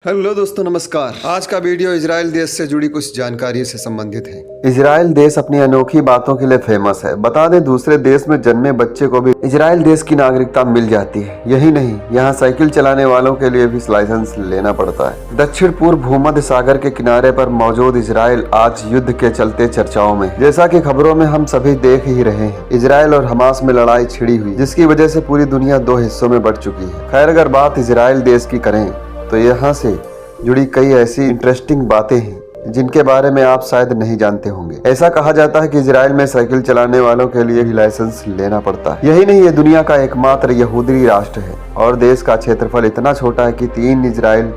Hello दोस्तों, नमस्कार। आज का वीडियो इजराइल देश से जुड़ी कुछ जानकारी से संबंधित है। इजराइल देश अपनी अनोखी बातों के लिए फेमस है। बता दें, दूसरे देश में जन्मे बच्चे को भी इजराइल देश की नागरिकता मिल जाती है। यही नहीं, यहाँ साइकिल चलाने वालों के लिए भी लाइसेंस लेना पड़ता है। दक्षिण पूर्व भूमध्य सागर के किनारे पर मौजूद इजराइल आज युद्ध के चलते चर्चाओं में। जैसा कि खबरों में हम सभी देख ही रहे हैं, इजराइल और हमास में लड़ाई छिड़ी हुई, जिसकी वजह से पूरी दुनिया दो हिस्सों में बढ़ चुकी है। खैर, अगर बात इजराइल देश की करें तो यहाँ से जुड़ी कई ऐसी इंटरेस्टिंग बातें हैं जिनके बारे में आप शायद नहीं जानते होंगे। ऐसा कहा जाता है कि इजराइल में साइकिल चलाने वालों के लिए भी लाइसेंस लेना पड़ता है। यही नहीं, ये दुनिया का एकमात्र यहूदी राष्ट्र है और देश का क्षेत्रफल इतना छोटा है कि 3 इजराइल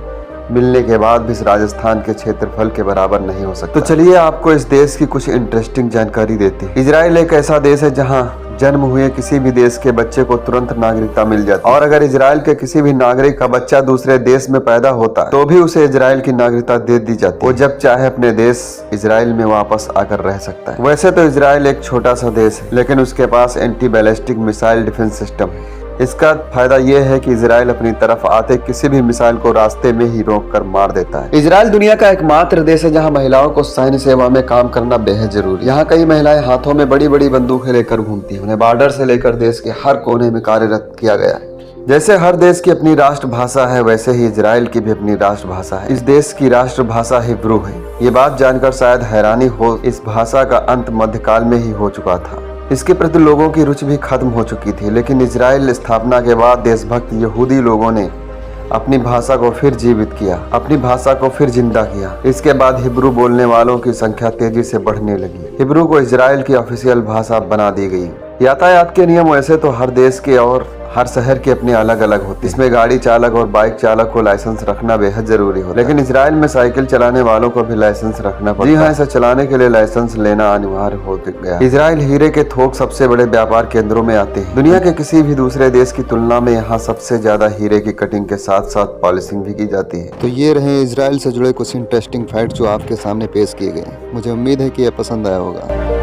मिलने के बाद भी इस राजस्थान के क्षेत्रफल के बराबर नहीं हो सकता। तो चलिए आपको इस देश की कुछ इंटरेस्टिंग जानकारी देते हैं। इजराइल एक ऐसा देश है जहां जन्म हुए किसी भी देश के बच्चे को तुरंत नागरिकता मिल जाती है, और अगर इजराइल के किसी भी नागरिक का बच्चा दूसरे देश में पैदा होता है तो भी उसे इजराइल की नागरिकता दे दी जाती है। वो जब चाहे अपने देश इजराइल में वापस आकर रह सकता है। वैसे तो इजराइल एक छोटा सा देश है, लेकिन उसके पास anti ballistic missile defence system है। इसका फायदा यह है कि इजराइल अपनी तरफ आते किसी भी मिसाइल को रास्ते में ही रोककर मार देता है। इजराइल दुनिया का एकमात्र देश है जहां महिलाओं को सैन्य सेवा में काम करना बेहद जरूरी है। यहाँ कई महिलाएं हाथों में बड़ी बड़ी बंदूकें लेकर घूमती हैं। उन्हें बॉर्डर से लेकर देश के हर कोने में कार्यरत किया गया है। जैसे हर देश की अपनी राष्ट्रभाषा है, वैसे ही इजराइल की भी अपनी राष्ट्रभाषा है। इस देश की राष्ट्रभाषा हिब्रू है। ये बात जानकर शायद हैरानी हो, इस भाषा का अंत मध्यकाल में ही हो चुका था। इसके प्रति लोगों की रुचि भी खत्म हो चुकी थी, लेकिन इजराइल स्थापना के बाद देशभक्त यहूदी लोगों ने अपनी भाषा को फिर जीवित किया, अपनी भाषा को फिर जिंदा किया। इसके बाद हिब्रू बोलने वालों की संख्या तेजी से बढ़ने लगी। हिब्रू को इजराइल की ऑफिशियल भाषा बना दी गई। यातायात के नियम वैसे तो हर देश के और हर शहर के अपने अलग अलग होते हैं। इसमें गाड़ी चालक और बाइक चालक को लाइसेंस रखना बेहद जरूरी होता है। लेकिन इजराइल में साइकिल चलाने वालों को भी लाइसेंस रखना पड़ता है। जी हाँ, इसे चलाने के लिए लाइसेंस लेना अनिवार्य हो गया। इजराइल हीरे के थोक सबसे बड़े व्यापार केंद्रों में आते हैं। दुनिया के किसी भी दूसरे देश की तुलना में यहाँ सबसे ज्यादा हीरे की कटिंग के साथ साथ पॉलिशिंग भी की जाती है। तो ये रहे इजराइल से जुड़े कुछ इंटरेस्टिंग फैक्ट जो आपके सामने पेश किए गए। मुझे उम्मीद है कि यह पसंद आया होगा।